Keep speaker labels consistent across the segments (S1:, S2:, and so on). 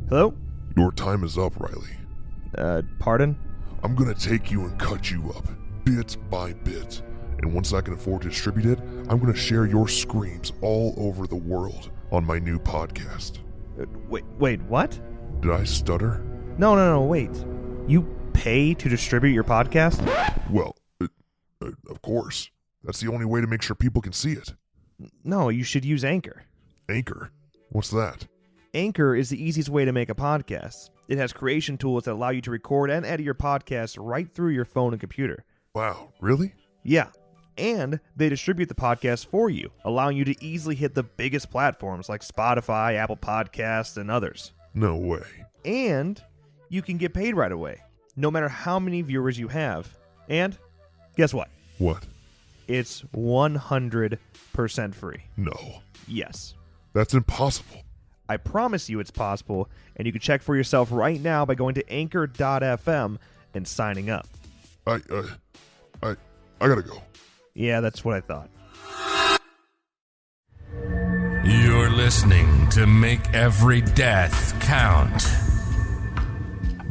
S1: Hello?
S2: Your time is up, Riley.
S1: Pardon?
S2: I'm gonna take you and cut you up, bit by bit. And once I can afford to distribute it, I'm gonna share your screams all over the world on my new podcast.
S1: Wait, what?
S2: Did I stutter?
S1: No, wait. You pay to distribute your podcast?
S2: Well, of course. That's the only way to make sure people can see it.
S1: No, you should use Anchor.
S2: Anchor? What's that?
S1: Anchor is the easiest way to make a podcast. It has creation tools that allow you to record and edit your podcast right through your phone and computer.
S2: Wow, really?
S1: Yeah, and they distribute the podcast for you, allowing you to easily hit the biggest platforms like Spotify, Apple Podcasts, and others.
S2: No way.
S1: And you can get paid right away, no matter how many viewers you have. And guess what?
S2: What?
S1: It's 100% free.
S2: No.
S1: Yes.
S2: That's impossible.
S1: I promise you it's possible, and you can check for yourself right now by going to anchor.fm and signing up.
S2: I gotta go.
S1: Yeah, that's what I thought.
S3: You're listening to Make Every Death Count.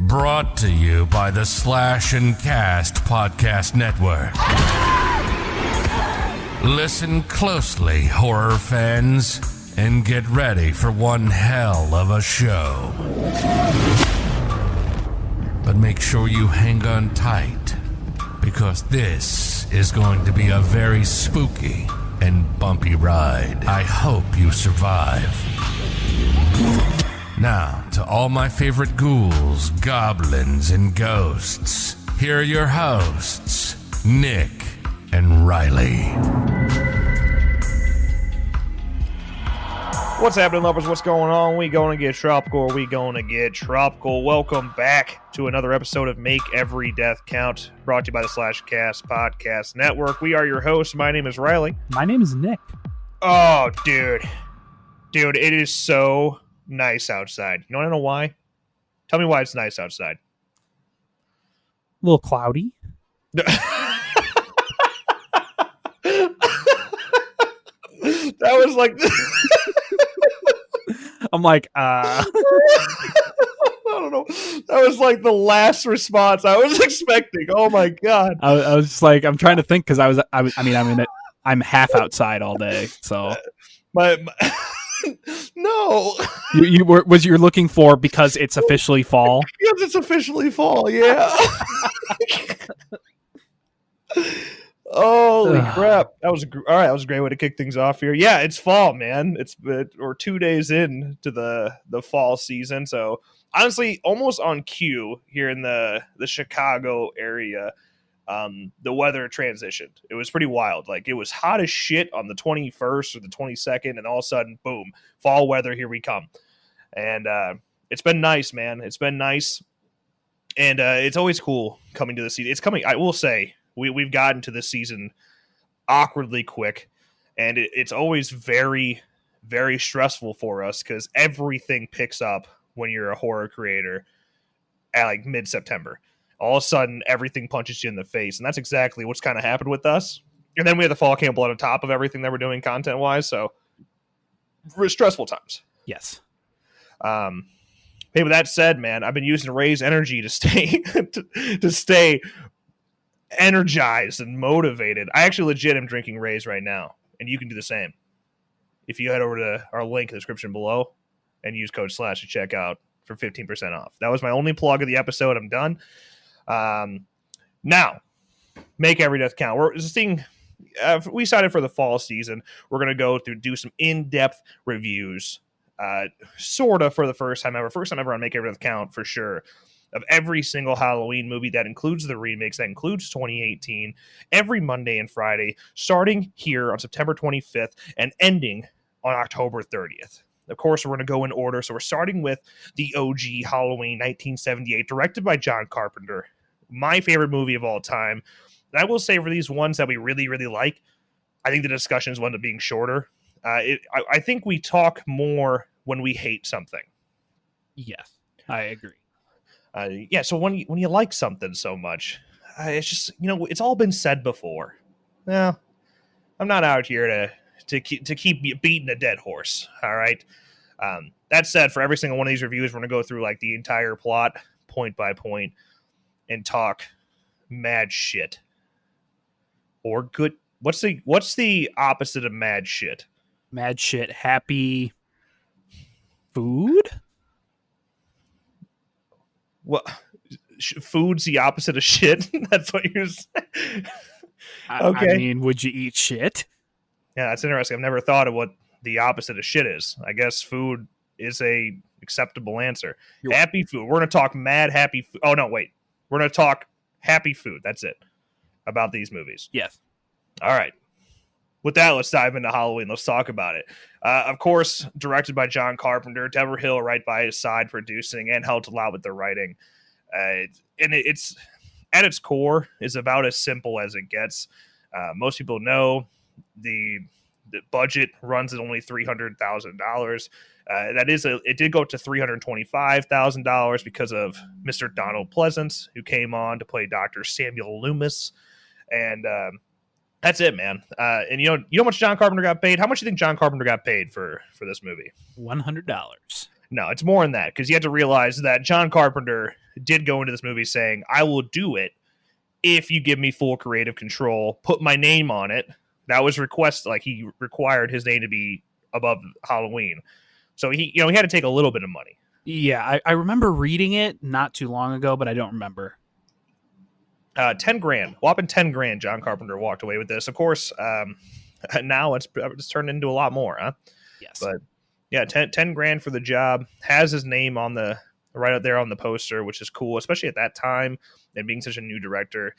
S3: Brought to you by the Slash and Cast Podcast Network. Listen closely, horror fans, and get ready for one hell of a show. But make sure you hang on tight, because this is going to be a very spooky and bumpy ride. I hope you survive. Now, to all my favorite ghouls, goblins, and ghosts, here are your hosts, Nick and Riley.
S1: What's happening, lovers? What's going on? We gonna get tropical. We gonna get tropical. Welcome back to another episode of Make Every Death Count, brought to you by the Slash Cast Podcast Network. We are your hosts. My name is Riley.
S4: My name is Nick.
S1: Oh, dude, it is so nice outside. You want to know why? Tell me why it's nice outside.
S4: A little cloudy.
S1: That was like
S4: I'm like,
S1: I don't know. That was like the last response I was expecting. Oh my god.
S4: I was just like, I'm trying to think because I'm half outside all day. So,
S1: my no.
S4: You're looking for because it's officially fall.
S1: Because it's officially fall. Yeah. Holy crap. That was all right. That was a great way to kick things off here. Yeah, it's fall, man. We're 2 days in to the fall season. So honestly, almost on cue here in the Chicago area. The weather transitioned. It was pretty wild. Like, it was hot as shit on the 21st or the 22nd, and all of a sudden, boom, fall weather, here we come. And it's been nice, man. It's been nice. And it's always cool coming to the season. It's coming, I will say, we've gotten to this season awkwardly quick, and it's always very, very stressful for us because everything picks up when you're a horror creator at like mid-September. All of a sudden, everything punches you in the face, and that's exactly what's kind of happened with us. And then we have the fall camp on top of everything that we're doing content-wise, so stressful times.
S4: Yes.
S1: Hey, with that said, man, I've been using Ray's energy to stay to stay energized and motivated. I actually legit am drinking Ray's right now, and you can do the same. If you head over to our link in the description below and use code /to check out for 15% off. That was my only plug of the episode. I'm done. Now, Make Every Death Count. We're seeing. We decided for the fall season, we're going to go through, do some in-depth reviews, sort of for the first time ever on Make Every Death Count for sure, of every single Halloween movie. That includes the remakes, that includes 2018, every Monday and Friday, starting here on September 25th and ending on October 30th. Of course, we're going to go in order. So we're starting with the OG Halloween 1978, directed by John Carpenter. My favorite movie of all time. And I will say, for these ones that we really, really like, I think the discussions will end up being shorter. I think we talk more when we hate something.
S4: Yes, I agree.
S1: So when you like something so much, it's just, it's all been said before. I'm not out here to keep beating a dead horse. All right. That said, for every single one of these reviews, we're going to go through like the entire plot point by point and talk mad shit or good. What's the opposite of mad shit?
S4: Mad shit, happy food?
S1: What? Food's the opposite of shit? That's what you're saying? Okay.
S4: I mean, would you eat shit?
S1: Yeah, that's interesting. I've never thought of what the opposite of shit is. I guess food is a acceptable answer. Happy food. We're going to talk mad happy food. Oh, no, wait. We're going to talk happy food. That's it. About these movies.
S4: Yes.
S1: All right. With that, let's dive into Halloween. Let's talk about it. Of course, directed by John Carpenter, Deborah Hill right by his side producing and helped a lot with the writing. And it's at its core is about as simple as it gets. Most people know the budget runs at only $300,000. It did go to $325,000 because of Mr. Donald Pleasance, who came on to play Dr. Samuel Loomis. And that's it, man. And you know how much John Carpenter got paid? How much do you think John Carpenter got paid for this movie?
S4: $100.
S1: No, it's more than that, because you have to realize that John Carpenter did go into this movie saying, I will do it if you give me full creative control, put my name on it. That was he required his name to be above Halloween. So he had to take a little bit of money.
S4: Yeah, I remember reading it not too long ago, but I don't remember.
S1: $10,000, whopping $10,000. John Carpenter walked away with this. Of course, now it's turned into a lot more, huh?
S4: Yes,
S1: but yeah, $10,000 for the job. Has his name on right out there on the poster, which is cool, especially at that time and being such a new director.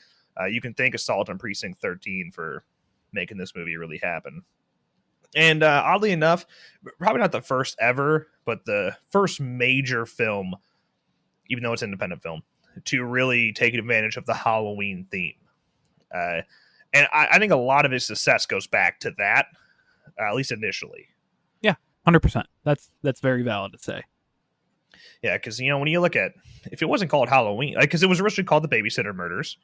S1: You can thank Assault on Precinct 13 for making this movie really happen. And oddly enough, probably not the first ever, but the first major film, even though it's an independent film, to really take advantage of the Halloween theme. And I think a lot of his success goes back to that, at least initially.
S4: Yeah, 100%. That's very valid to say.
S1: Yeah, because, when you look at, if it wasn't called Halloween, because it was originally called The Babysitter Murders.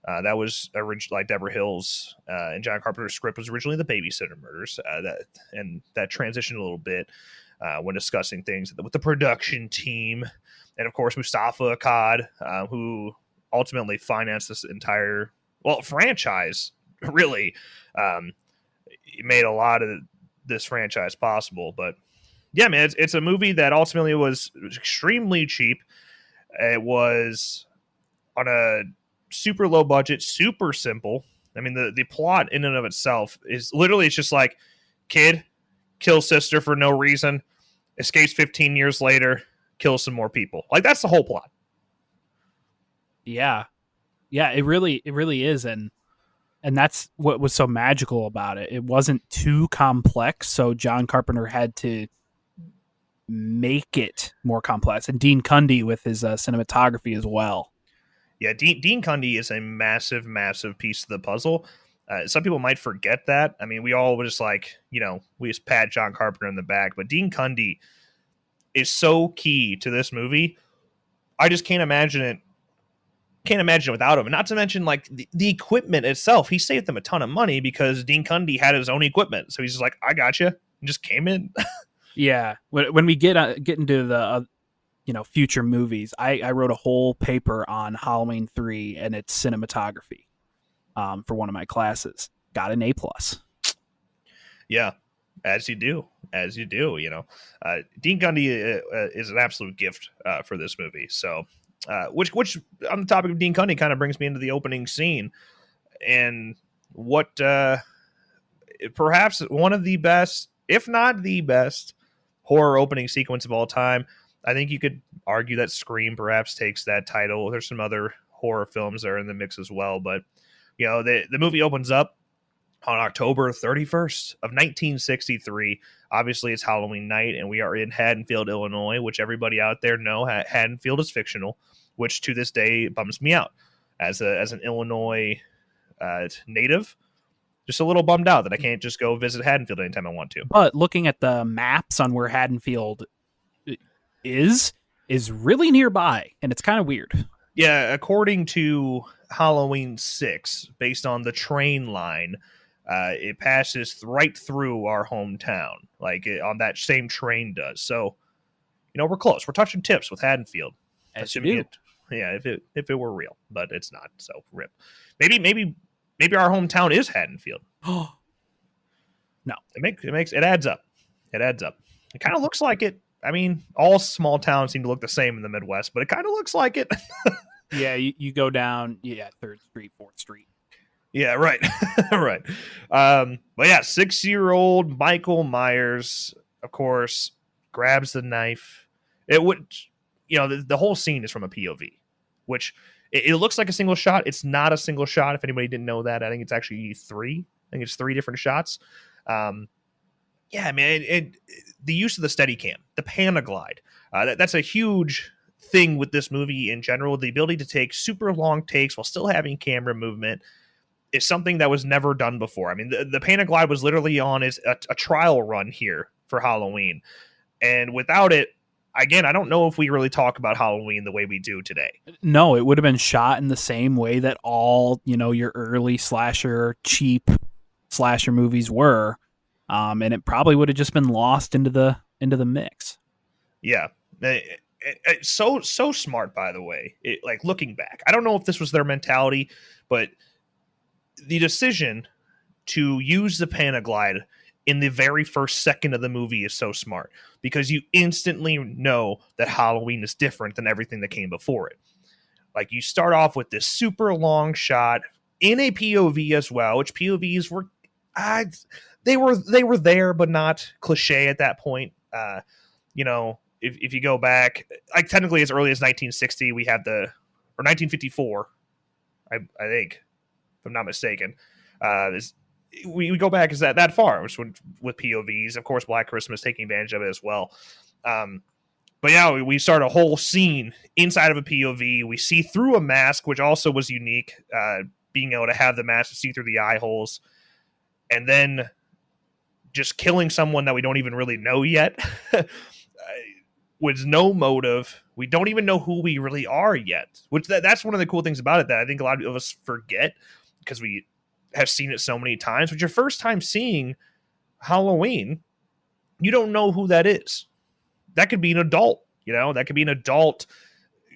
S1: That was originally like Deborah Hill's and John Carpenter's script was originally The Babysitter Murders. That transitioned a little bit when discussing things with the production team. And of course, Mustafa Akkad, who ultimately financed this entire franchise, really made a lot of this franchise possible. But yeah, man, it's a movie that ultimately was extremely cheap. It was on a super low budget, super simple. I mean, the plot in and of itself is literally, it's just like kid kills sister for no reason, escapes 15 years later, kills some more people. Like, that's the whole plot.
S4: Yeah, it really is, and that's what was so magical about it. It wasn't too complex, so John Carpenter had to make it more complex, and Dean Cundey with his cinematography as well.
S1: Yeah, Dean Cundey is a massive, massive piece of the puzzle. Some people might forget that. I mean, we all just we just pat John Carpenter in the back, but Dean Cundey is so key to this movie. I just can't imagine it without him. And not to mention, like, the equipment itself. He saved them a ton of money because Dean Cundey had his own equipment. So he's just like, I gotcha. And just came in.
S4: Yeah. When we get into the future movies, I wrote a whole paper on Halloween 3 and its cinematography for one of my classes. Got an A+.
S1: Yeah, as you do. Dean Cundey is an absolute gift for this movie. So, which on the topic of Dean Cundey kind of brings me into the opening scene, and what perhaps one of the best, if not the best, horror opening sequence of all time. I think you could argue that Scream perhaps takes that title. There's some other horror films that are in the mix as well, but the movie opens up on October 31st of 1963. Obviously, it's Halloween night, and we are in Haddonfield, Illinois, which everybody out there know Haddonfield is fictional, which to this day bums me out as an Illinois native. Just a little bummed out that I can't just go visit Haddonfield anytime I want to.
S4: But looking at the maps on where Haddonfield is really nearby, and it's kind of weird.
S1: Yeah, according to Halloween 6, based on the train line, It passes right through our hometown, like on that same train does. So, we're close. We're touching tips with Haddonfield.
S4: As you
S1: Assuming
S4: do.
S1: if it were real, but it's not. So rip. Maybe our hometown is Haddonfield.
S4: No.
S1: It adds up. It adds up. It kind of looks like it. I mean, all small towns seem to look the same in the Midwest, but it kind of looks like it.
S4: Yeah, you go down, 3rd Street, 4th Street.
S1: Yeah, right. Right. But yeah, 6-year-old Michael Myers, of course, grabs the knife. It would, the whole scene is from a POV, which it looks like a single shot. It's not a single shot. If anybody didn't know that, I think it's actually 3. I think it's 3 different shots. Yeah, man, the use of the Steadicam, the Panaglide, that's a huge thing with this movie in general. The ability to take super long takes while still having camera movement is something that was never done before. I mean, the Panaglide was literally on as a trial run here for Halloween. And without it, again, I don't know if we really talk about Halloween the way we do today.
S4: No, it would have been shot in the same way that all, your early cheap slasher movies were. And it probably would have just been lost into the mix.
S1: Yeah. It's so smart, by the way. Like, looking back, I don't know if this was their mentality, but the decision to use the Panaglide in the very first second of the movie is so smart, because you instantly know that Halloween is different than everything that came before it. Like, you start off with this super long shot in a POV as well, which POVs were, they were there, but not cliche at that point. If you go back, like, technically as early as 1960, we have or 1954, I think, if I'm not mistaken. We go back as that far, which with POVs, of course, Black Christmas taking advantage of it as well. But yeah, we start a whole scene inside of a POV. We see through a mask, which also was unique, being able to have the mask to see through the eye holes, and then just killing someone that we don't even really know yet with no motive. We don't even know who we really are yet, which that's one of the cool things about it that I think a lot of us forget, because we have seen it so many times. But your first time seeing Halloween, you don't know who that is. That could be an adult, that could be an adult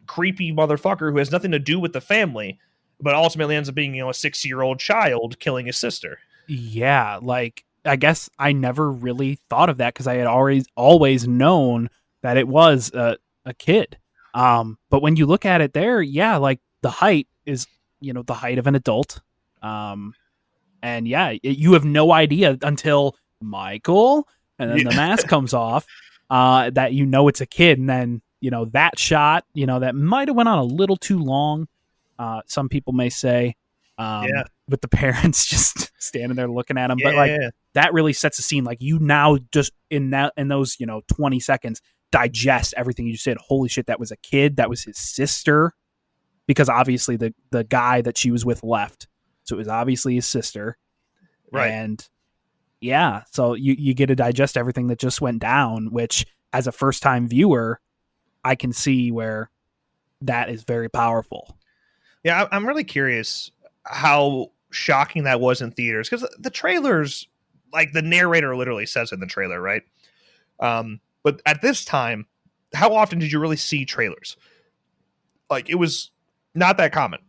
S1: creepy motherfucker who has nothing to do with the family, but ultimately ends up being, a 6-year-old child killing his sister.
S4: Yeah, like, I guess I never really thought of that, because I had always known that it was a kid. But when you look at it there, yeah, like, the height is, the height of an adult. And yeah, you have no idea until Michael, and then the mask comes off, that it's a kid. And then, that shot, that might have went on a little too long. Some people may say, with the parents just standing there looking at him. But like, that really sets the scene. Like, you now just in those, 20 seconds, digest everything you just said. Holy shit, that was a kid. That was his sister, because obviously the guy that she was with left. So it was obviously his sister.
S1: Right.
S4: And yeah, so you get to digest everything that just went down, which as a first time viewer, I can see where that is very powerful.
S1: Yeah, I'm really curious how shocking that was in theaters, because the trailers, like, the narrator literally says in the trailer, right? But at this time, how often did you really see trailers? Like, it was not that common.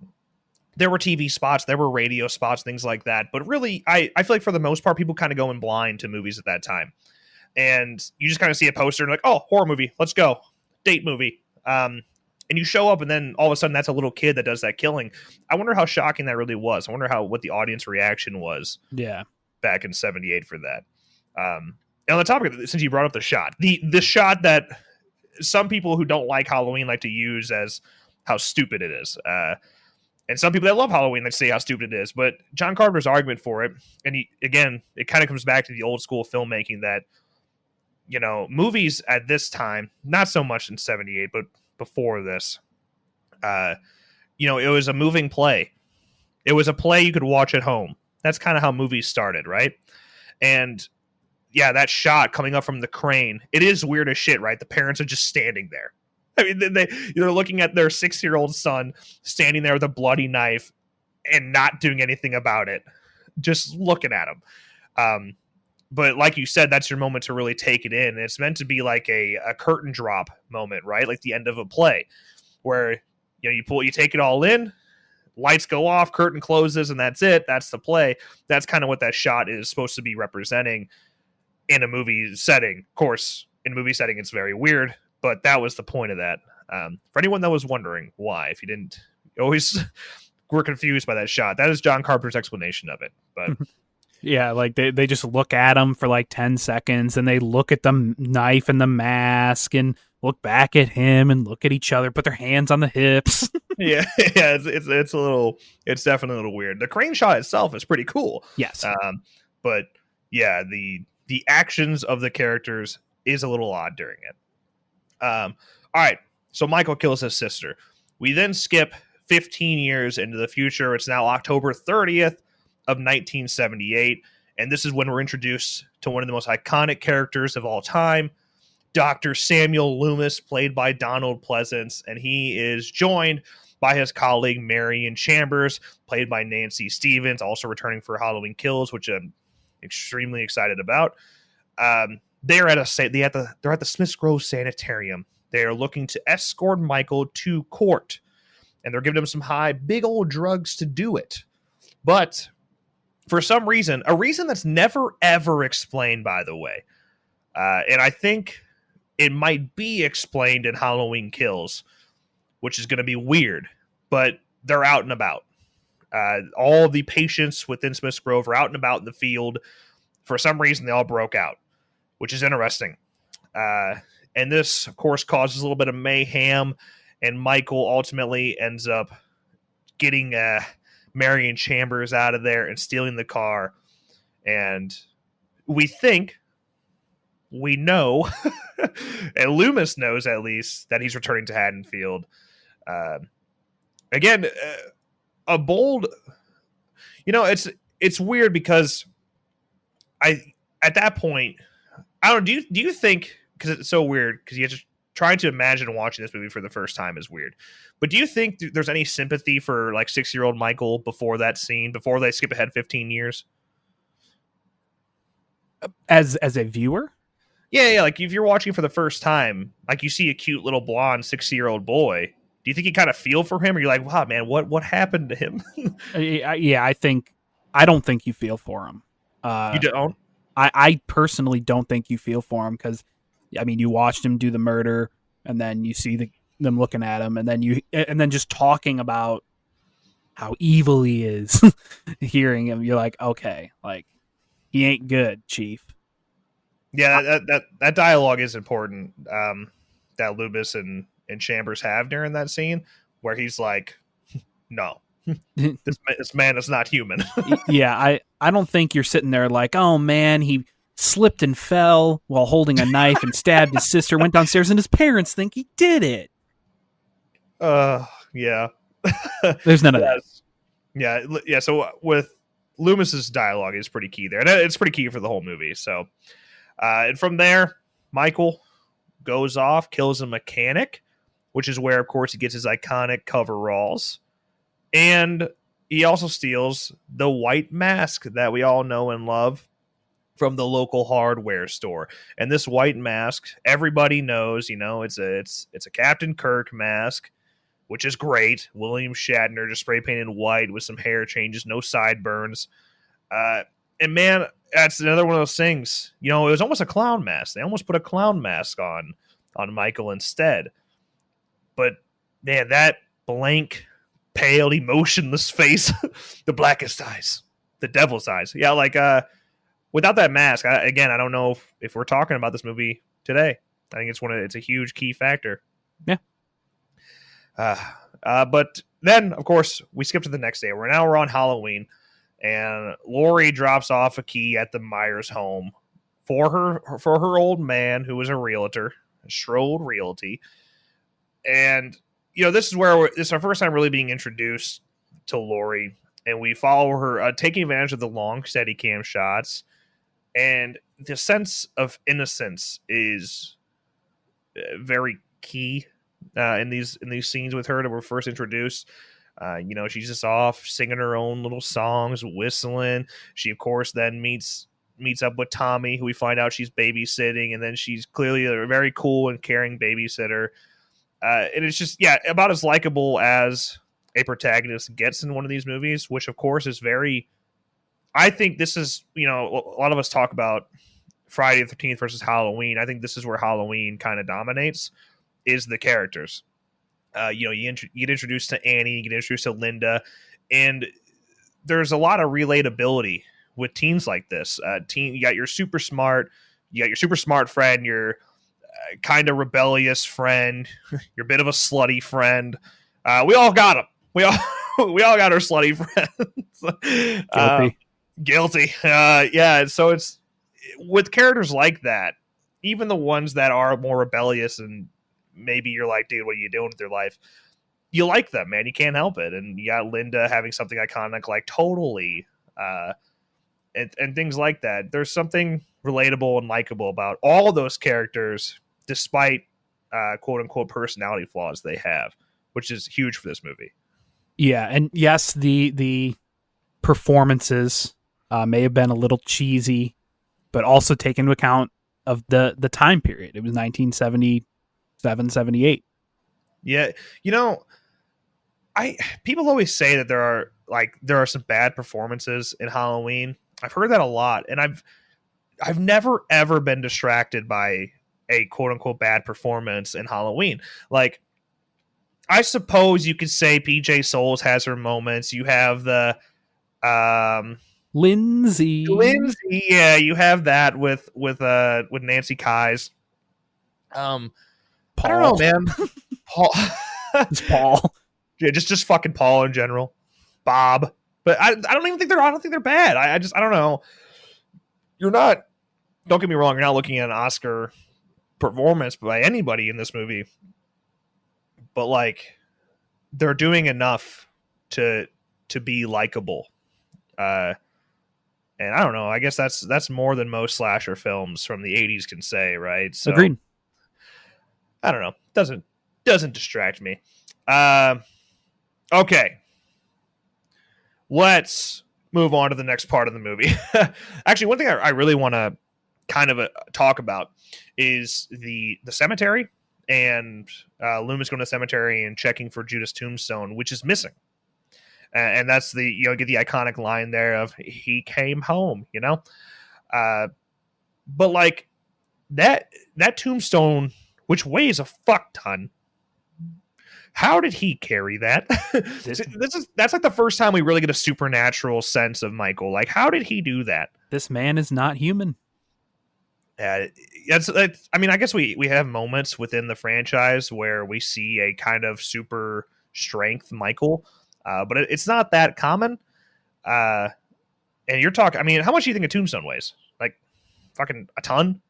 S1: There were TV spots, there were radio spots, things like that. But really, I feel like for the most part, people kind of go in blind to movies at that time. And you just kind of see a poster and like, oh, horror movie, let's go. Date movie. And you show up, and then all of a sudden that's a little kid that does that killing. I wonder how shocking that really was. I wonder what the audience reaction was.
S4: Yeah.
S1: Back in 78 for that. And on the topic, since you brought up the shot, the shot that some people who don't like Halloween like to use as how stupid it is. And some people that love Halloween, let's say how stupid it is. But John Carpenter's argument for it, and it kind of comes back to the old school filmmaking that, movies at this time, not so much in 78, but before this, it was a moving play. It was a play you could watch at home. That's kind of how movies started, right? And yeah, that shot coming up from the crane, it is weird as shit, right? The parents are just standing there. I mean, they're looking at their 6-year-old son standing there with a bloody knife and not doing anything about it. just looking at him. But like you said, that's your moment to really take it in. It's meant to be like a curtain drop moment, right? Like the end of a play where you take it all in, lights go off, curtain closes, and that's it. That's the play. That's kind of what that shot is supposed to be representing in a movie setting. Of course, in a movie setting, it's very weird, but that was the point of that. For anyone that was wondering why, if you didn't always were confused by that shot, that is John Carpenter's explanation of it. But
S4: yeah, like they just look at him for like 10 seconds and they look at the knife and the mask and look back at him and look at each other, put their hands on the hips.
S1: yeah, it's definitely a little weird. The crane shot itself is pretty cool.
S4: Yes.
S1: But yeah, the actions of the characters is a little odd during it. All right, so Michael kills his sister. We then skip 15 years into the future. It's now October 30th of 1978, and this is when we're introduced to one of the most iconic characters of all time, Dr. Samuel Loomis, played by Donald Pleasance, and he is joined by his colleague Marion Chambers, played by Nancy Stevens, also returning for Halloween Kills, which I'm extremely excited about. They're at the Smiths Grove Sanitarium. They are looking to escort Michael to court, and they're giving him some big old drugs to do it. But for some reason, a reason that's never ever explained, by the way, and I think it might be explained in Halloween Kills, which is going to be weird, but they're out and about. All the patients within Smiths Grove are out and about in the field. For some reason, they all broke out, which is interesting. And this, of course, causes a little bit of mayhem, and Michael ultimately ends up getting Marion Chambers out of there and stealing the car. And we know, and Loomis knows at least, that he's returning to Haddonfield. Again, a bold, it's weird because at that point, I don't know, do you think, because it's so weird, because you just trying to imagine watching this movie for the first time is weird. But do you think there's any sympathy for like 6-year-old Michael before that scene, before they skip ahead 15 years?
S4: As a viewer?
S1: Yeah. Like if you're watching for the first time, like you see a cute little blonde 6-year-old boy, do you think you kind of feel for him, or you're like, wow, man, what happened to him?
S4: Yeah, I don't think you feel for him.
S1: You don't?
S4: I personally don't think you feel for him because, I mean, you watched him do the murder, and then you see them looking at him, and then just talking about how evil he is. Hearing him, you're like, okay, like he ain't good, Chief.
S1: Yeah, that dialogue is important. That Loomis and Chambers have during that scene, where he's like, no. This man is not human.
S4: Yeah, I don't think you're sitting there like, oh man, he slipped and fell while holding a knife and stabbed his sister, went downstairs, and his parents think he did it.
S1: Yeah.
S4: There's none of that.
S1: Yeah. So with Loomis's dialogue is pretty key there, and it's pretty key for the whole movie. So, and from there, Michael goes off, kills a mechanic, which is where, of course, he gets his iconic coveralls. And he also steals the white mask that we all know and love from the local hardware store. And this white mask, everybody knows, it's a Captain Kirk mask, which is great. William Shatner just spray painted white with some hair changes, no sideburns. And man, that's another one of those things. It was almost a clown mask. They almost put a clown mask on Michael instead. But man, that blank, pale, emotionless face, the blackest eyes, the devil's eyes. Yeah, like without that mask, I don't know if we're talking about this movie today. I think it's a huge key factor.
S4: Yeah.
S1: But then, of course, we skip to the next day. We're on Halloween, and Lori drops off a key at the Myers home for her old man, who was a realtor, Strode Realty. And this is our first time really being introduced to Lori, and we follow her taking advantage of the long Steadicam shots, and the sense of innocence is very key in these scenes with her that we're first introduced. She's just off singing her own little songs, whistling. She, of course, then meets up with Tommy, who we find out she's babysitting, and then she's clearly a very cool and caring babysitter. And it's just, about as likable as a protagonist gets in one of these movies, which, of course, is very... I think this is, a lot of us talk about Friday the 13th versus Halloween. I think this is where Halloween kind of dominates, is the characters. You get introduced to Annie, you get introduced to Linda, and there's a lot of relatability with teens like this. You got your super smart friend, your kind of rebellious friend, your bit of a slutty friend. We all got them. We all got our slutty friends. Guilty. So it's with characters like that, even the ones that are more rebellious and maybe you're like, dude, what are you doing with your life? You like them, man. You can't help it. And you got Linda having something iconic like Totally, and things like that. There's something relatable and likable about all of those characters, despite quote unquote personality flaws they have, which is huge for this movie.
S4: Yeah, and yes, the performances may have been a little cheesy, but also take into account of the time period. It was 1977, 78.
S1: Yeah, people always say that there are some bad performances in Halloween. I've heard that a lot, and I've never ever been distracted by a quote unquote bad performance in Halloween. Like, I suppose you could say PJ Souls has her moments. You have the
S4: Lindsay,
S1: yeah, you have that with Nancy Kyes.
S4: Paul.
S1: I don't know, man. Paul.
S4: It's Paul.
S1: Yeah, just fucking Paul in general. Bob. But I don't think they're bad. I don't know. Don't get me wrong, you're not looking at an Oscar performance by anybody in this movie. But like, they're doing enough to be likable. And I don't know, I guess that's more than most slasher films from the 80s can say, right? So
S4: Agreed.
S1: I don't know. Doesn't distract me. Okay. Let's move on to the next part of the movie. Actually, one thing I really want to kind of talk about is the cemetery, and Loomis going to the cemetery and checking for Judas' tombstone, which is missing. And that's get the iconic line there of "he came home," but like that tombstone, which weighs a fuck ton. How did he carry that? That's like the first time we really get a supernatural sense of Michael. Like, how did he do that?
S4: This man is not human.
S1: I guess we have moments within the franchise where we see a kind of super strength Michael, but it's not that common. And you're talking, how much do you think a tombstone weighs? Like, fucking a ton?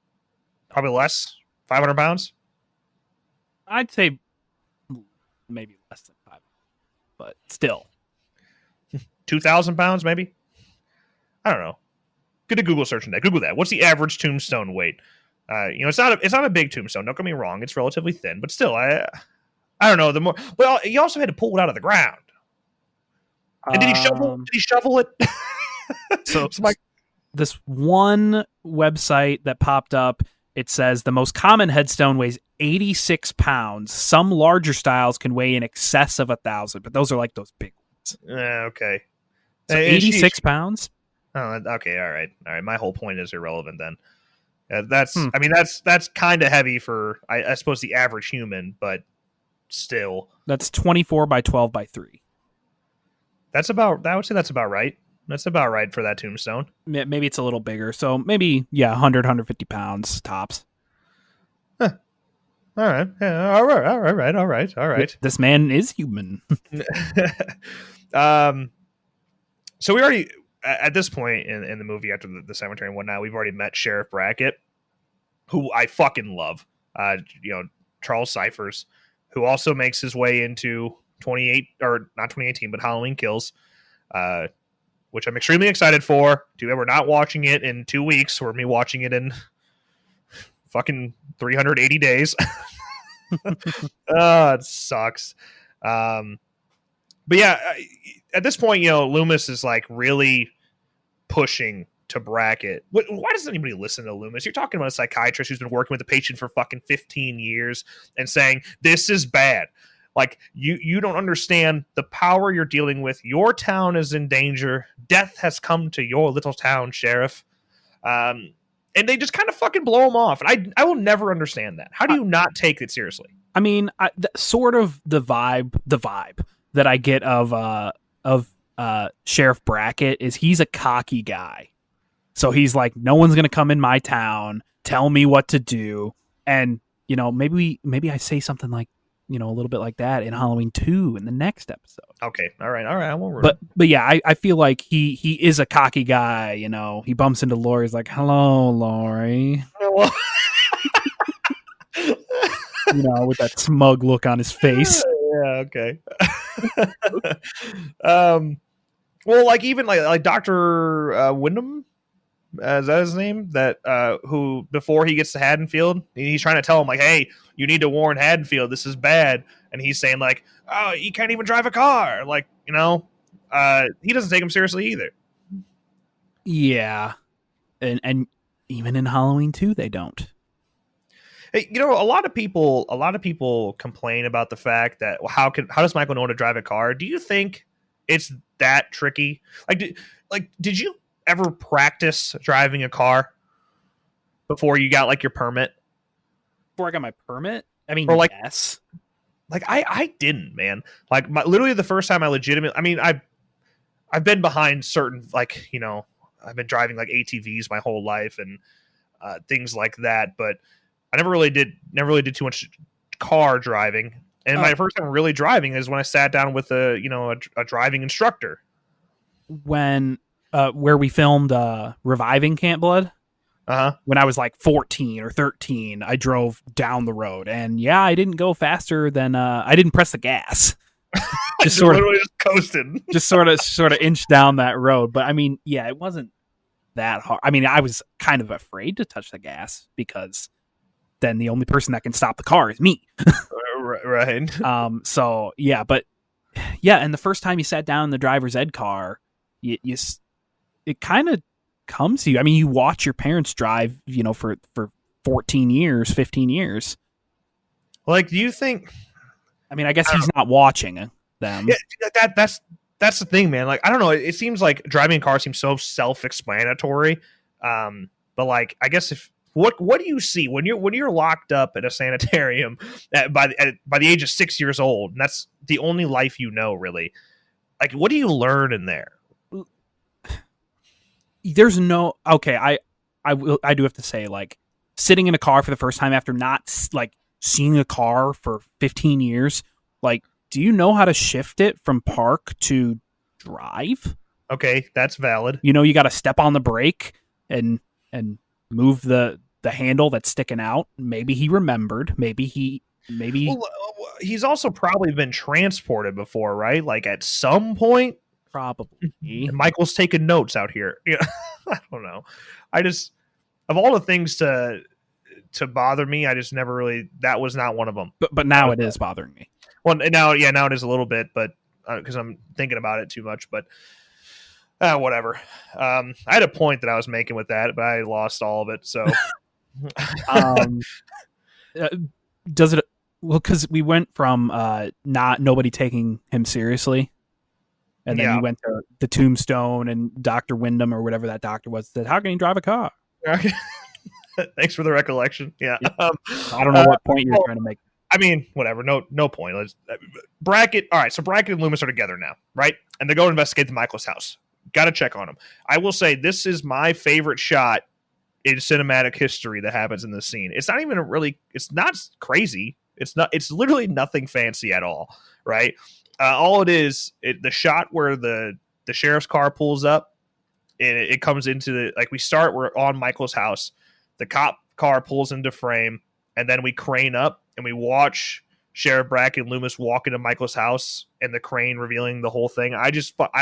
S1: Probably less? 500 pounds?
S4: I'd say maybe less than 5, but still
S1: 2,000 pounds, maybe. I don't know. Get a Google search on that. Google that. What's the average tombstone weight? It's not a big tombstone. Don't get me wrong. It's relatively thin, but still, I don't know. Well, he also had to pull it out of the ground. And did he shovel? Did he shovel it?
S4: So this one website that popped up, it says the most common headstone weighs 86 pounds. Some larger styles can weigh in excess of 1,000, but those are like those big ones.
S1: Okay.
S4: So 86 pounds?
S1: Oh, okay. All right. My whole point is irrelevant then. That's kind of heavy for, I suppose, the average human, but still.
S4: That's 24 by 12 by 3.
S1: I would say that's about right. That's about right for that tombstone.
S4: Maybe it's a little bigger. So maybe, 100, 150 pounds tops.
S1: Huh. All right. Yeah, all right.
S4: This man is human.
S1: So we already, at this point in the movie, after the cemetery and whatnot, we've already met Sheriff Brackett, who I fucking love. Charles Cyphers, who also makes his way into not 2018, but Halloween Kills, which I'm extremely excited for. We're not watching it in 2 weeks, or me watching it in fucking 380 days. It sucks. But yeah, at this point, Loomis is like really pushing to bracket. Why doesn't anybody listen to Loomis? You're talking about a psychiatrist who's been working with the patient for fucking 15 years and saying this is bad. Like you don't understand the power you're dealing with. Your town is in danger. Death has come to your little town, sheriff. And they just kind of fucking blow him off. And I will never understand that. How do you not take it seriously?
S4: I mean, sort of the vibe that I get of Sheriff Brackett is he's a cocky guy. So he's like, no one's going to come in my town, tell me what to do. And, maybe I say something like, a little bit like that in Halloween 2 in the next episode.
S1: Okay. All right. I won't ruin
S4: it. But yeah, I feel like he is a cocky guy. He bumps into Lori. He's like, hello, Lori.
S1: Hello.
S4: With that smug look on his face.
S1: Yeah. Okay. Well, like even like Dr. Wyndham, is that his name? That who before he gets to Haddonfield, he's trying to tell him like, hey, you need to warn Haddonfield, this is bad. And he's saying like, oh, you can't even drive a car. Like, he doesn't take him seriously either.
S4: Yeah. And even in Halloween 2, they don't.
S1: Hey, a lot of people complain about the fact that how does Michael know how to drive a car? Do you think it's that tricky? Did you ever practice driving a car before you got like your permit?
S4: Before I got my permit? I mean,
S1: or
S4: yes.
S1: Like I didn't, man. Like literally the first time I've been behind certain I've been driving like ATVs my whole life and things like that, but I never really did too much car driving. And my first time really driving is when I sat down with a driving instructor.
S4: When where we filmed Reviving Camp Blood. When I was like 14 or 13, I drove down the road, and yeah, I didn't go faster than I didn't press the gas.
S1: Just literally just coasted.
S4: Just sort of inched down that road. But I mean, yeah, it wasn't that hard. I mean, I was kind of afraid to touch the gas because then the only person that can stop the car is me.
S1: Right.
S4: So yeah, but yeah, and the first time you sat down in the driver's ed car, it kind of comes to you. I mean, you watch your parents drive, for 14 years, 15 years.
S1: Like, do you think?
S4: I mean, I guess he's not watching them.
S1: Yeah, that's the thing, man. Like, I don't know. It seems like driving a car seems so self-explanatory. But like, I guess what do you see when you're locked up in a sanitarium by the age of 6 years old, and that's the only life really? Like, what do you learn in there?
S4: There's no okay. I do have to say, like, sitting in a car for the first time after not like seeing a car for 15 years, like, do you know how to shift it from park to drive?
S1: Okay, that's valid.
S4: You got to step on the brake and move the handle that's sticking out. Maybe he remembered. Maybe
S1: well, he's also probably been transported before, right? Like at some point.
S4: Probably.
S1: And Michael's taking notes out here. Yeah, I don't know. I just, of all the things to bother me, I just never really. That was not one of them.
S4: But now it is bothering me.
S1: Well, now it is a little bit, but because I'm thinking about it too much. But whatever. I had a point that I was making with that, but I lost all of it. So,
S4: does it? Well, because we went from nobody taking him seriously. And then you went to the Tombstone and Dr. Wyndham or whatever that doctor was said, how can you drive a car?
S1: Thanks for the recollection. Yeah.
S4: I don't know what point you're trying to make.
S1: I mean, whatever. No point. Let's Brackett. All right. So Brackett and Loomis are together now, right? And they go investigate the Michaels house. Got to check on him. I will say this is my favorite shot in cinematic history that happens in this scene. It's not even it's not crazy. It's literally nothing fancy at all. Right. All it is, the shot where the sheriff's car pulls up, and it comes into we're on Michael's house. The cop car pulls into frame, and then we crane up and we watch Sheriff Brackett and Loomis walk into Michael's house, and the crane revealing the whole thing. I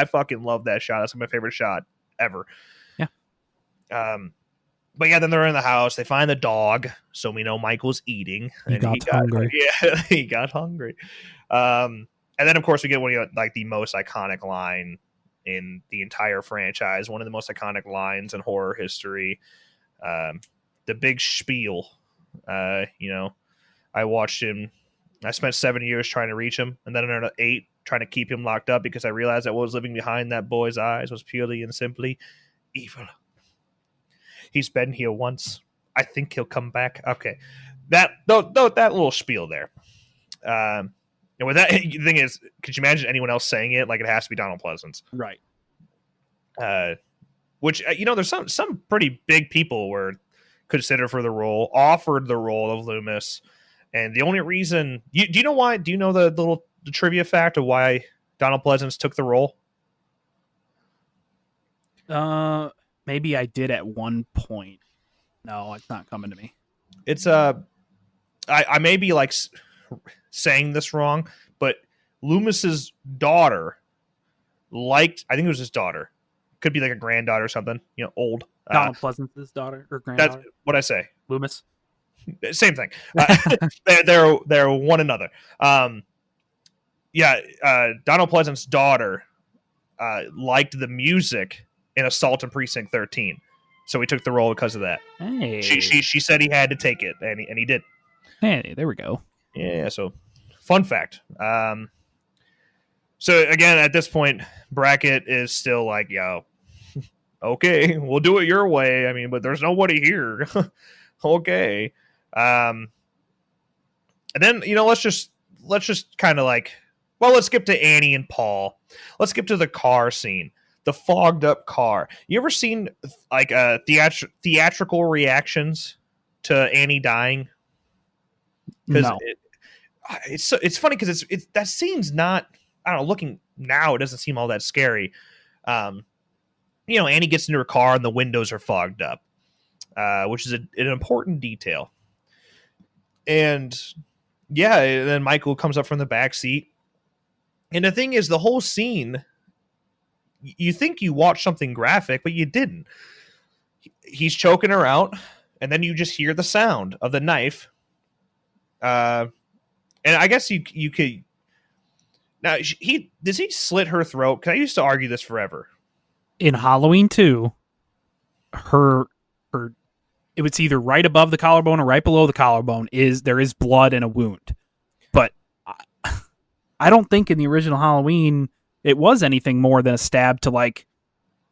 S1: fucking love that shot. That's my favorite shot ever.
S4: Yeah.
S1: But yeah, then they're in the house. They find the dog, so we know Michael's eating.
S4: He got hungry.
S1: Yeah, he got hungry. And then, of course, we get one of like the most iconic line in the entire franchise, one of the most iconic lines in horror history, the big spiel. I watched him. I spent 7 years trying to reach him, and then another 8 trying to keep him locked up because I realized that what was living behind that boy's eyes was purely and simply evil. He's been here once. I think he'll come back. Okay, that little spiel there. And with that, the thing is, could you imagine anyone else saying it? Like, it has to be Donald Pleasance,
S4: right?
S1: Which there's some pretty big people were considered for the role, offered the role of Loomis, and the only reason do you know why? Do you know the trivia fact of why Donald Pleasance took the role?
S4: Maybe I did at one point. No, it's not coming to me.
S1: It's I may be like saying this wrong, but Loomis's daughter liked. I think it was his daughter. Could be like a granddaughter or something. Old.
S4: Donald Pleasance's daughter or granddaughter.
S1: That's what I say.
S4: Loomis.
S1: Same thing. They're one another. Donald Pleasance's daughter liked the music in Assault on Precinct 13, so he took the role because of that.
S4: Hey.
S1: She said he had to take it, and he did.
S4: Hey, there we go.
S1: Yeah. So, fun fact. So again, at this point, Brackett is still like, yo, okay, we'll do it your way. I mean, but there's nobody here. Okay. And then, let's just kind of like, well, let's skip to Annie and Paul. Let's skip to the car scene, the fogged up car. You ever seen like theatrical reactions to Annie dying?
S4: No.
S1: It's funny because it's that scene's not, I don't know, looking now, it doesn't seem all that scary. Annie gets into her car and the windows are fogged up, which is an important detail. And then Michael comes up from the back seat. And the thing is, the whole scene, you think you watched something graphic, but you didn't. He's choking her out, and then you just hear the sound of the knife. And I guess you could. Now, does he slit her throat? Because I used to argue this forever.
S4: In Halloween 2, her it was either right above the collarbone or right below the collarbone. There is blood and a wound, but I don't think in the original Halloween it was anything more than a stab to like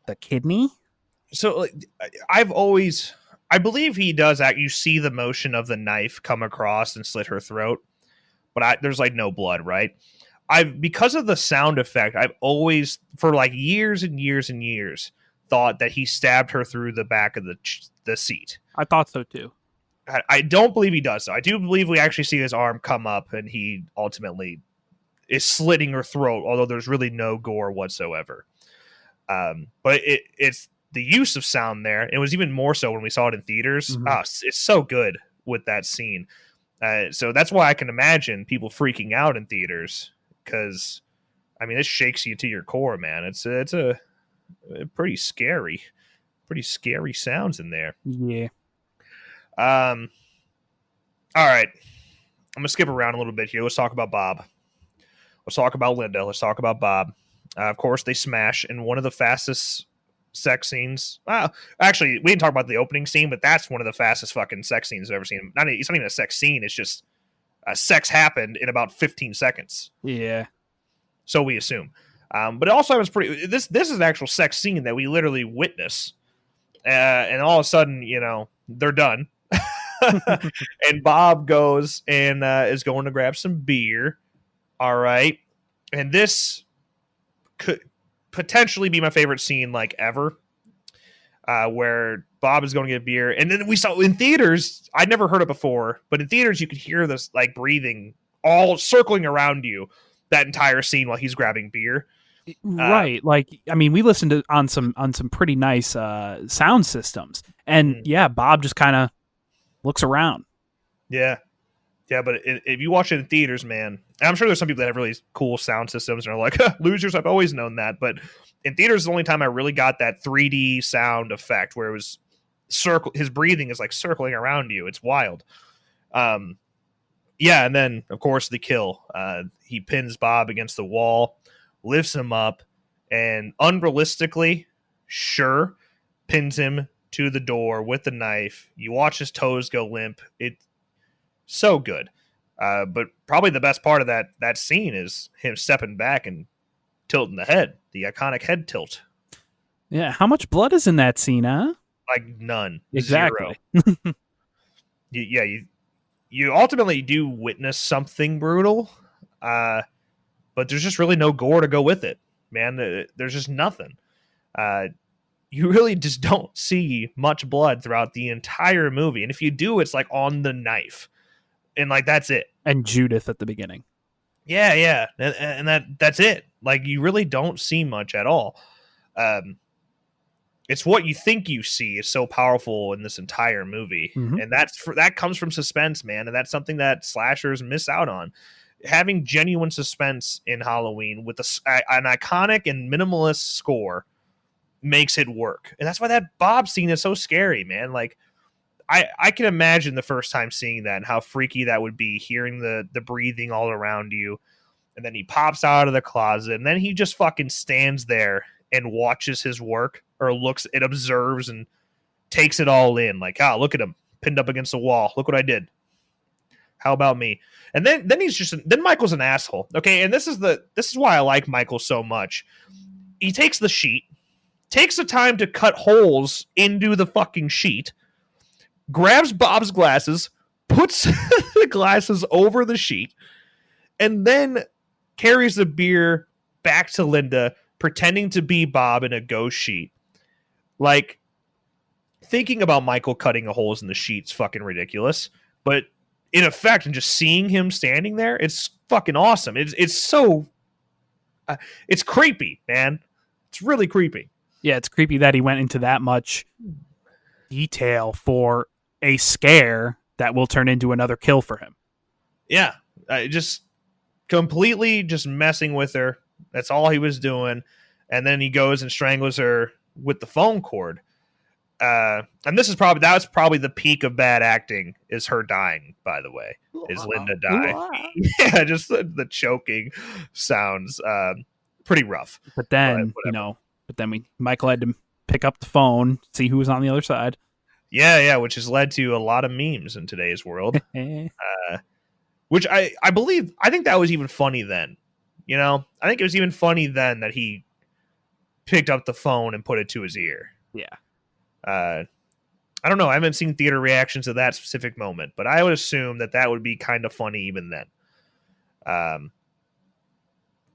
S4: the kidney.
S1: So I believe he does act. You see the motion of the knife come across and slit her throat, but there's like no blood, right? Because of the sound effect, I've always, for like years and years and years, thought that he stabbed her through the back of the seat.
S4: I thought so too.
S1: I don't believe he does, though. I do believe we actually see his arm come up and he ultimately is slitting her throat, although there's really no gore whatsoever. But it's the use of sound there. It was even more so when we saw it in theaters.
S4: Mm-hmm.
S1: It's so good with that scene. So that's why I can imagine people freaking out in theaters. Because, I mean, it shakes you to your core, man. It's a pretty scary sounds in there.
S4: Yeah.
S1: All right. I'm going to skip around a little bit here. Let's talk about Bob. Let's talk about Linda. Let's talk about Bob. Of course, they smash in one of the fastest sex scenes. Actually, we didn't talk about the opening scene, but that's one of the fastest fucking sex scenes I've ever seen. It's not even a sex scene. It's just sex happened in about 15 seconds.
S4: Yeah.
S1: So we assume. But it also was pretty. This is an actual sex scene that we literally witness. And all of a sudden, they're done. And Bob goes and is going to grab some beer. All right. And this could potentially be my favorite scene like ever. Where Bob is going to get beer. And then we saw in theaters, I'd never heard it before, but in theaters you could hear this like breathing all circling around you that entire scene while he's grabbing beer.
S4: Right. We listened on some pretty nice sound systems. And Bob just kind of looks around.
S1: Yeah. Yeah, but if you watch it in theaters, man, and I'm sure there's some people that have really cool sound systems and are like, losers, I've always known that. But in theaters is the only time I really got that 3D sound effect where it was his breathing is like circling around you. It's wild. Yeah, and then of course the kill. He pins Bob against the wall, lifts him up, and unrealistically, sure, pins him to the door with the knife. You watch his toes go limp. It's so good. But probably the best part of that scene is him stepping back and tilting the head, the iconic head tilt.
S4: Yeah, how much blood is in that scene, huh?
S1: Like none.
S4: Exactly.
S1: Zero. You ultimately do witness something brutal, but there's just really no gore to go with it, man. There's just nothing. You really just don't see much blood throughout the entire movie, and if you do, it's like on the knife, and like that's it.
S4: And Judith at the beginning.
S1: Yeah, and that's it. Like you really don't see much at all. It's what you think you see is so powerful in this entire movie, and that comes from suspense, man, and that's something that slashers miss out on. Having genuine suspense in Halloween with an iconic and minimalist score makes it work, and that's why that Bob scene is so scary, man. Like I can imagine the first time seeing that and how freaky that would be, hearing the breathing all around you, and then he pops out of the closet, and then he just fucking stands there and watches his work, or looks and observes and takes it all in. Like, look at him pinned up against the wall. Look what I did. How about me? And then Michael's an asshole. Okay, and this is why I like Michael so much. He takes the sheet, takes the time to cut holes into the fucking sheet, grabs Bob's glasses, puts the glasses over the sheet, and then carries the beer back to Linda, pretending to be Bob in a ghost sheet. Like, thinking about Michael cutting holes in the sheet's fucking ridiculous, but in effect, and just seeing him standing there, it's fucking awesome. It's so it's creepy, man. It's really creepy.
S4: Yeah, it's creepy that he went into that much detail for a scare that will turn into another kill for him.
S1: Yeah, just completely just messing with her. That's all he was doing. And then he goes and strangles her with the phone cord. And that was probably the peak of bad acting, is her dying, by the way, is Linda dying. Yeah, just the choking sounds pretty rough.
S4: But then, Michael had to pick up the phone, see who was on the other side.
S1: Yeah, which has led to a lot of memes in today's world. Which I think that was even funny then. I think it was even funny then that he picked up the phone and put it to his ear.
S4: Yeah.
S1: I don't know. I haven't seen theater reactions to that specific moment, but I would assume that would be kind of funny even then.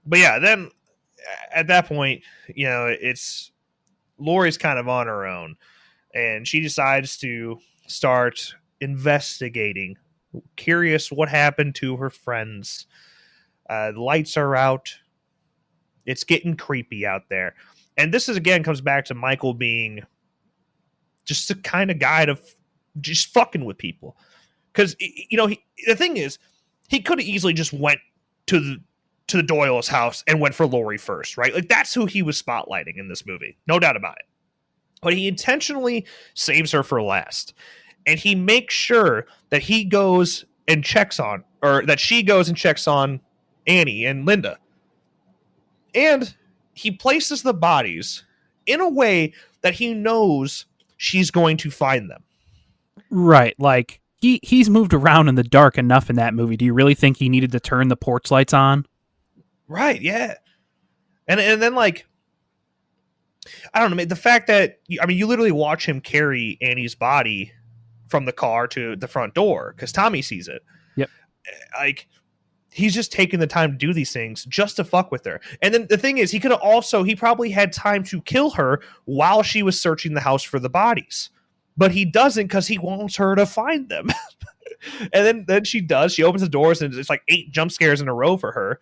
S1: But yeah, then at that point, it's Laurie's kind of on her own, and she decides to start investigating, curious what happened to her friends. The lights are out. It's getting creepy out there. And this comes back to Michael being just the kind of guy to just fucking with people. Because, the thing is, he could have easily just went to the Doyle's house and went for Laurie first, right? Like, that's who he was spotlighting in this movie. No doubt about it. But he intentionally saves her for last. And he makes sure that he goes and checks on, or that she goes and checks on Annie and Linda. And he places the bodies in a way that he knows she's going to find them.
S4: Right. Like, he's moved around in the dark enough in that movie. Do you really think he needed to turn the porch lights on?
S1: Right, yeah. And then, like, I don't know, the fact that, you literally watch him carry Annie's body from the car to the front door because Tommy sees it.
S4: Yep.
S1: Like, he's just taking the time to do these things just to fuck with her. And then the thing is, he probably had time to kill her while she was searching the house for the bodies. But he doesn't, because he wants her to find them. And then she does. She opens the doors, and it's like 8 jump scares in a row for her.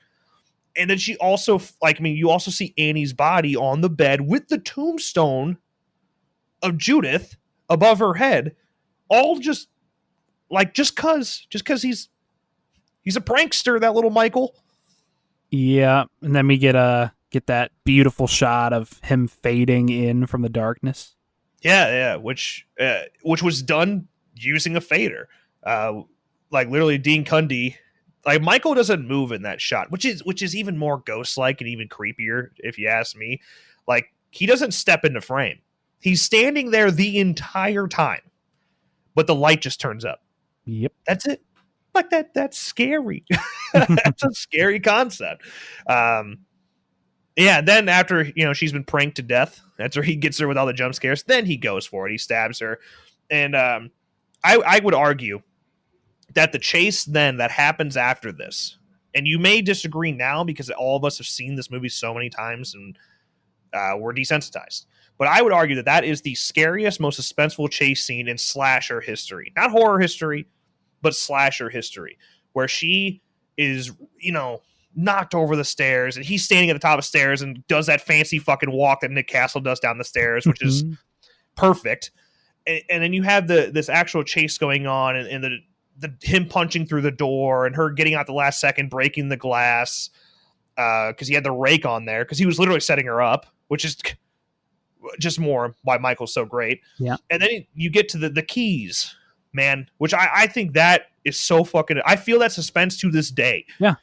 S1: And then she also, you also see Annie's body on the bed with the tombstone of Judith above her head. All just cause he's a prankster, that little Michael. Yeah,
S4: and then we get that beautiful shot of him fading in from the darkness.
S1: Yeah, which was done using a fader. like literally Dean Cundy, like Michael doesn't move in that shot, which is even more ghost-like and even creepier, if you ask me. Like, he doesn't step into frame. He's standing there the entire time, but the light just turns up.
S4: Yep.
S1: That's it. Like that's scary. That's a scary concept. Yeah, then after, she's been pranked to death, after he gets her with all the jump scares, then he goes for it. He stabs her. And I would argue that the chase then that happens after this, and you may disagree now because all of us have seen this movie so many times and we're desensitized. But I would argue that is the scariest, most suspenseful chase scene in slasher history. Not horror history, but slasher history, where she is, knocked over the stairs and he's standing at the top of the stairs and does that fancy fucking walk that Nick Castle does down the stairs, which is perfect. And then you have this actual chase going on and the him punching through the door and her getting out the last second, breaking the glass because he had the rake on there because he was literally setting her up, which is just more why Michael's so great.
S4: Yeah.
S1: And then you get to the keys, man, which I think that is so fucking, I feel that suspense to this day.
S4: Yeah.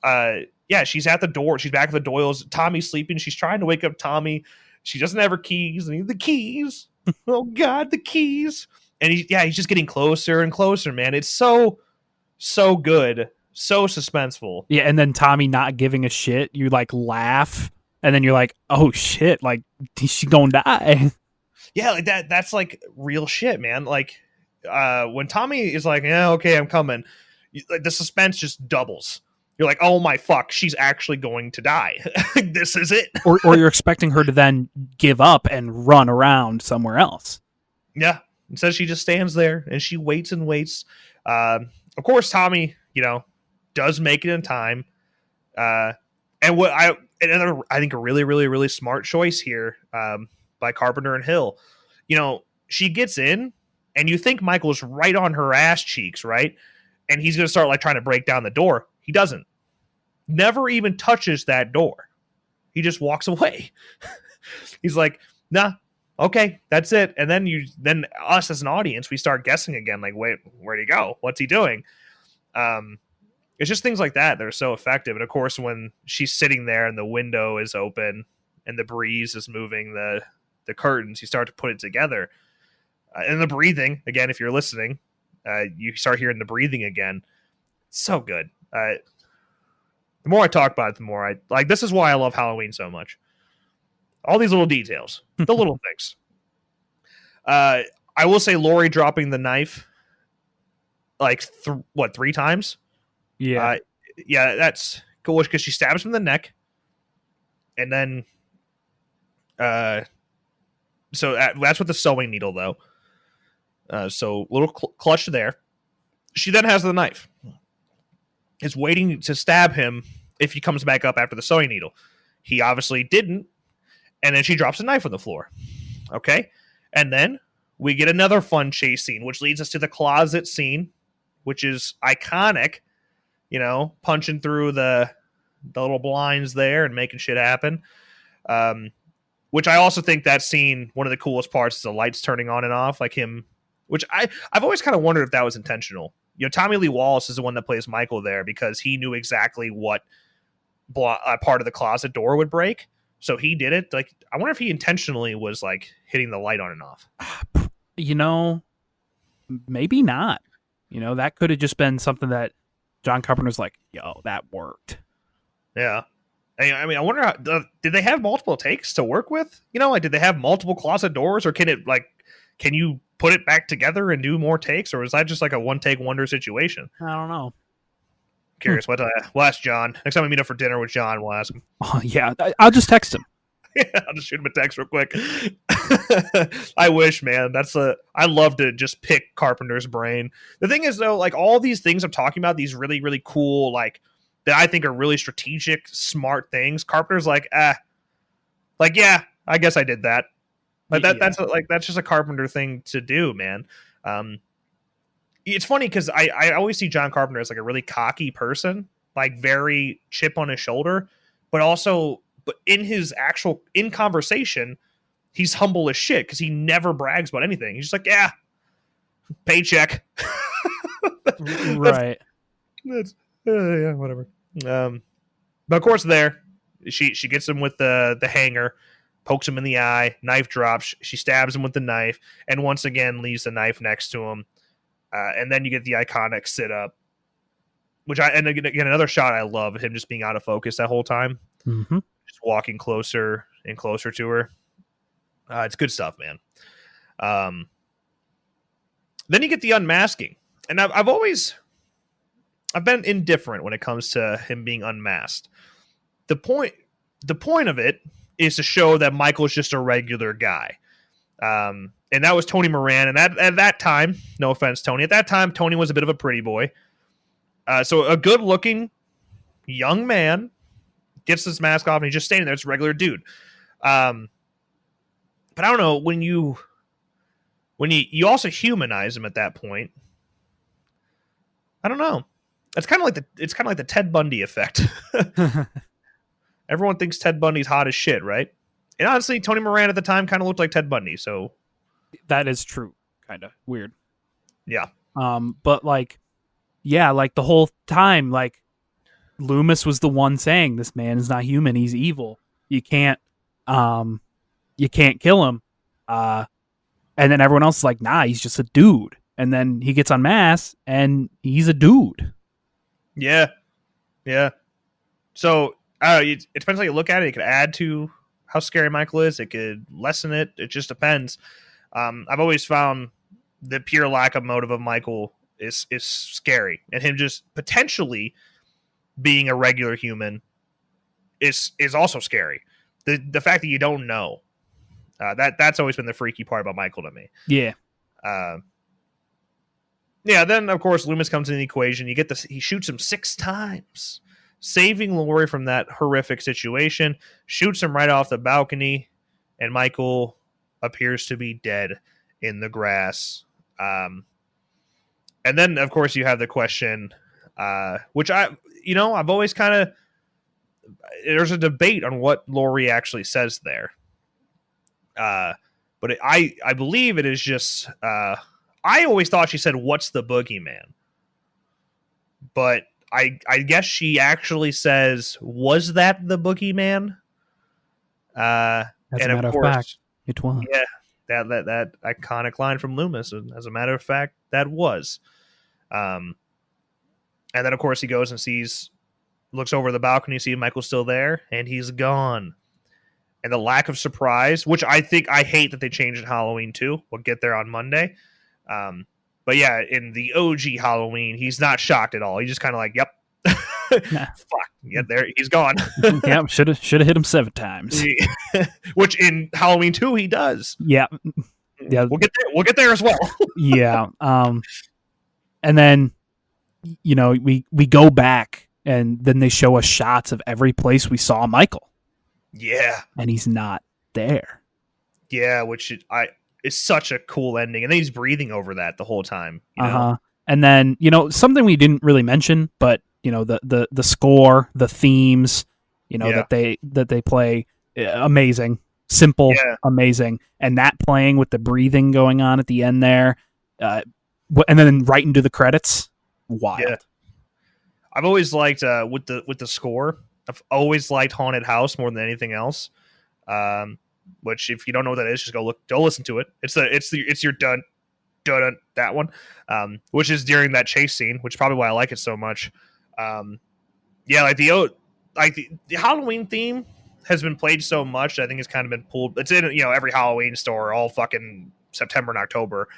S1: Yeah, she's at the door. She's back at the Doyles. Tommy's sleeping. She's trying to wake up Tommy. She doesn't have her keys. And the keys. Oh God, the keys. And he's just getting closer and closer, man. It's so good. So suspenseful.
S4: Yeah, and then Tommy not giving a shit. You like laugh, and then you're like, oh shit, like she gonna die.
S1: Yeah, like that's like real shit, man. Like when Tommy is like, yeah, okay, I'm coming, like the suspense just doubles. You're like, oh my fuck, she's actually going to die. This is it.
S4: or you're expecting her to then give up and run around somewhere else.
S1: Yeah. Instead, she just stands there and she waits and waits. Of course, Tommy, does make it in time. And what I think a really, really, really smart choice here by Carpenter and Hill. She gets in and you think Michael's right on her ass cheeks, right? And he's going to start like trying to break down the door. He doesn't. Never even touches that door. He just walks away. He's like, nah, okay, that's it. And then us as an audience, we start guessing again, like, wait, where'd he go? What's he doing? It's just things like that are so effective. And of course, when she's sitting there and the window is open and the breeze is moving the curtains, you start to put it together. And the breathing, again, if you're listening, you start hearing the breathing again. It's so good. The more I talk about it, the more I like. This is why I love Halloween so much. All these little details, the little things. I will say Laurie dropping the knife like 3 times.
S4: Yeah.
S1: Yeah, that's cool because she stabs him in the neck. And then so that's with the sewing needle though. So little clutch there. She then has the knife. Is waiting to stab him if he comes back up after the sewing needle. He obviously didn't. And then she drops a knife on the floor. Okay. And then we get another fun chase scene, which leads us to the closet scene, which is iconic, punching through the little blinds there and making shit happen. Which I also think that scene, one of the coolest parts is the lights turning on and off, like him, which I've always kind of wondered if that was intentional. Tommy Lee Wallace is the one that plays Michael there because he knew exactly what part of the closet door would break. So he did it. Like, I wonder if he intentionally was like hitting the light on and off.
S4: Maybe not. That could have just been something that John Carpenter's like, yo, that worked.
S1: Yeah. I mean, I wonder how, did they have multiple takes to work with? Like, did they have multiple closet doors or can you put it back together and do more takes, or is that just like a one take wonder situation?
S4: I don't know.
S1: Curious. We'll ask John next time we meet up for dinner with John. We'll ask him.
S4: Oh yeah, I'll just text him.
S1: Yeah, I'll just shoot him a text real quick. I wish, man. I love to just pick Carpenter's brain. The thing is, though, like all these things I'm talking about, these really, really cool, like that I think are really strategic, smart things. Carpenter's like, yeah, I guess I did that. Like that's just a Carpenter thing to do, man. It's funny because I always see John Carpenter as like a really cocky person, like very chip on his shoulder, but in conversation, he's humble as shit because he never brags about anything. He's just like, yeah, paycheck.
S4: Right.
S1: That's yeah, whatever. But of course, there she gets him with the hanger, pokes him in the eye, knife drops. She stabs him with the knife, and once again leaves the knife next to him. And then you get the iconic sit up, and again another shot I love of him just being out of focus that whole time, just walking closer and closer to her. It's good stuff, man. Then you get the unmasking, and I've been indifferent when it comes to him being unmasked. The point of it is to show that Michael's just a regular guy. And that was Tony Moran. And at that time, no offense, Tony, at that time, Tony was a bit of a pretty boy. So a good looking young man gets this mask off and he's just standing there. It's a regular dude. But I don't know, when you also humanize him at that point, I don't know. It's kind of like the Ted Bundy effect. Everyone thinks Ted Bundy's hot as shit, right? And honestly, Tony Moran at the time kind of looked like Ted Bundy, so
S4: that is true. Kind of weird.
S1: Yeah.
S4: But like, yeah, like the whole time, like Loomis was the one saying, "This man is not human. He's evil. You can't kill him." And then everyone else is like, "Nah, he's just a dude." And then he gets unmasked, and he's a dude.
S1: Yeah. So it depends how you look at it. It could add to how scary Michael is. It could lessen it. It just depends. I've always found the pure lack of motive of Michael is scary, and him just potentially being a regular human is also scary. The fact that you don't know, that's always been the freaky part about Michael to me.
S4: Yeah.
S1: Yeah, then of course Loomis comes into the equation. You get this. He shoots him 6 times, saving Laurie from that horrific situation. Shoots him right off the balcony, and Michael appears to be dead in the grass. And then of course you have the question, which I've always kind of. There's a debate on what Laurie actually says there. But I believe it is just. I always thought she said, "What's the boogeyman?" But I guess she actually says, "Was that the boogeyman?"
S4: As a matter of fact, it was.
S1: Yeah, that iconic line from Loomis. As a matter of fact, that was. And then of course he goes and looks over the balcony, sees Michael's still there, and he's gone. And the lack of surprise, which I hate that they changed in Halloween too. We'll get there on Monday. But yeah, in the OG Halloween, he's not shocked at all. He's just kind of like, "Yep, fuck, yeah, there he's gone."
S4: Yeah, should have hit him 7 times.
S1: Which in Halloween 2 he does.
S4: Yeah,
S1: we'll get there as well.
S4: Yeah, and then we go back, and then they show us shots of every place we saw Michael.
S1: Yeah,
S4: and he's not there.
S1: Yeah, which it's such a cool ending, and then he's breathing over that the whole time. You know?
S4: And then something we didn't really mention, but the score, the themes, that they play, amazing, simple, amazing, and that playing with the breathing going on at the end there, and then right into the credits, wild.
S1: Yeah. I've always liked with the score. I've always liked Haunted House more than anything else. Which, if you don't know what that is, just go listen to it. It's your dun that one, which is during that chase scene, which is probably why I like it so much. Like the Halloween theme has been played so much. I think it's kind of been pulled. It's in every Halloween store all fucking September and October.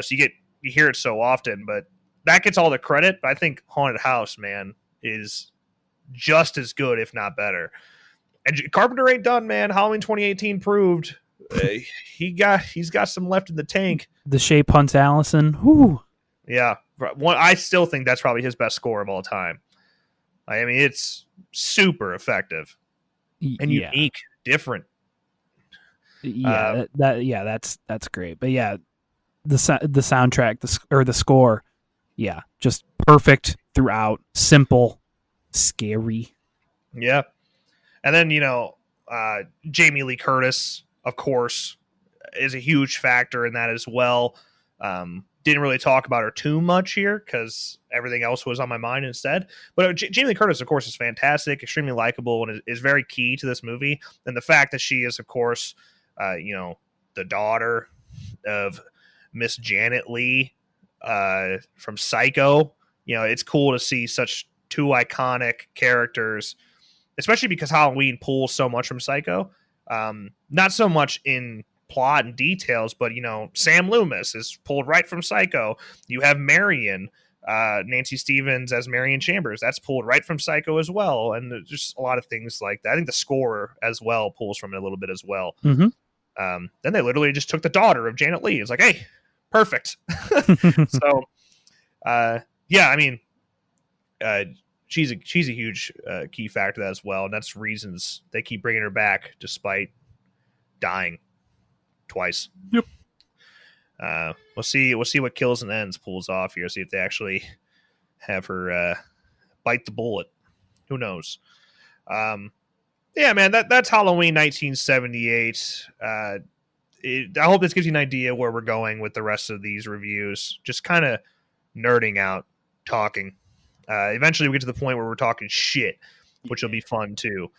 S1: So you hear it so often, but that gets all the credit. But I think Haunted House, man, is just as good, if not better. And Carpenter ain't done, man. Halloween 2018 proved he's got some left in the tank.
S4: The Shape Hunts Allison. Whew.
S1: Yeah. I still think that's probably his best score of all time. I mean, it's super effective and unique, different.
S4: Yeah, that's great. But yeah, the soundtrack, the score, yeah, just perfect throughout. Simple, scary.
S1: Yeah. And then, Jamie Lee Curtis, of course, is a huge factor in that as well. Did didn't really talk about her too much here because everything else was on my mind instead. But Jamie Lee Curtis, of course, is fantastic, extremely likable, and is very key to this movie. And the fact that she is, of course, the daughter of Miss Janet Leigh from Psycho. It's cool to see such two iconic characters, especially because Halloween pulls so much from Psycho. Not so much in plot and details, but Sam Loomis is pulled right from Psycho. You have Marion, Nancy Stevens as Marion Chambers, that's pulled right from Psycho as well, and there's just a lot of things like that. I think the score as well pulls from it a little bit as well.
S4: Mm-hmm.
S1: Then they literally just took the daughter of Janet Leigh. It's like, hey, perfect. So yeah, I mean, she's a huge key factor to that as well, and that's reasons they keep bringing her back despite dying twice.
S4: Yep.
S1: We'll see what Kills and Ends pulls off here. See if they actually have her bite the bullet. Who knows? Yeah, man, that's Halloween 1978. I hope this gives you an idea where we're going with the rest of these reviews. Just kind of nerding out, talking. Eventually we get to the point where we're talking shit, which will be fun too.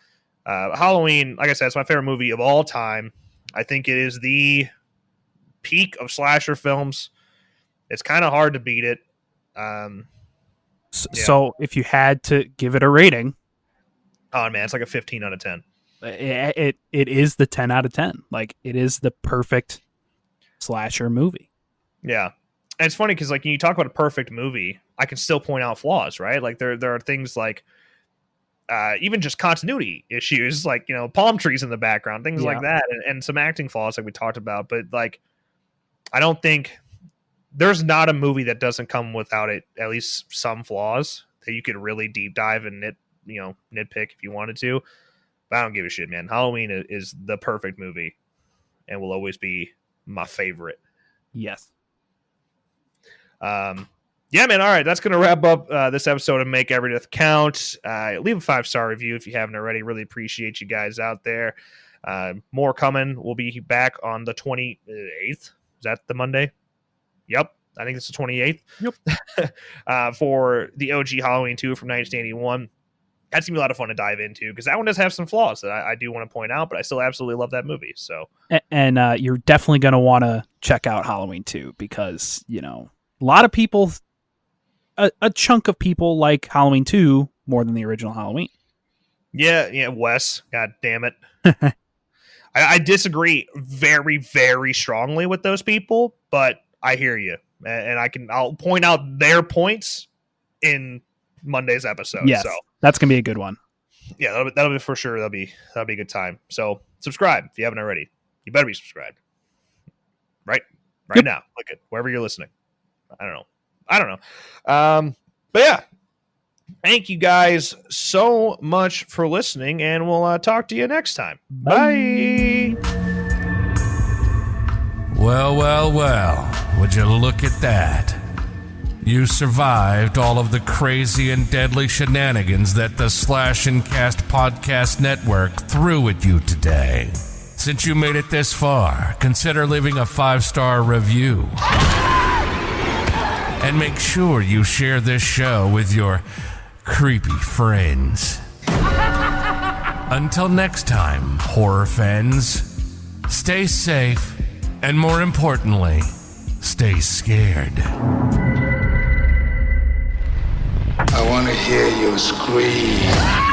S1: Halloween, like I said, it's my favorite movie of all time. I think it is the peak of slasher films. It's kind of hard to beat it.
S4: So if you had to give it a rating,
S1: oh man, it's like a 15 out of 10.
S4: It is the 10 out of 10. Like, it is the perfect slasher movie.
S1: Yeah. And it's funny because, like, when you talk about a perfect movie, I can still point out flaws, right? Like, there are things like even just continuity issues, like, palm trees in the background, things like that, and some acting flaws like we talked about. But, like, I don't think there's not a movie that doesn't come without it, at least some flaws that you could really deep dive and nitpick if you wanted to. But I don't give a shit, man. Halloween is the perfect movie and will always be my favorite.
S4: Yes.
S1: Yeah, man. All right. That's going to wrap up this episode of Make Every Death Count. Leave a 5-star review if you haven't already. Really appreciate you guys out there. More coming. We'll be back on the 28th. Is that the Monday? Yep. I think it's the 28th.
S4: Yep.
S1: For the OG Halloween 2 from 1981. That's going to be a lot of fun to dive into because that one does have some flaws that I do want to point out, but I still absolutely love that movie. So,
S4: and you're definitely going to want to check out Halloween 2 because, a lot of people, a chunk of people like Halloween 2 more than the original Halloween.
S1: Yeah, Wes. God damn it. I disagree very, very strongly with those people, but I hear you. And I'll point out their points in Monday's episode.
S4: Yes,
S1: so
S4: that's gonna be a good one.
S1: Yeah, that'll be for sure. That'll be a good time. So subscribe if you haven't already. You better be subscribed. Right
S4: Yep.
S1: now. Look at wherever you're listening. I don't know. But yeah, thank you guys so much for listening, and we'll talk to you next time. Bye.
S3: Well, would you look at that? You survived all of the crazy and deadly shenanigans that the Slash and Cast Podcast Network threw at you today. Since you made it this far, consider leaving a 5-star review. And make sure you share this show with your creepy friends. Until next time, horror fans, stay safe, and more importantly, stay scared.
S5: I want to hear you scream.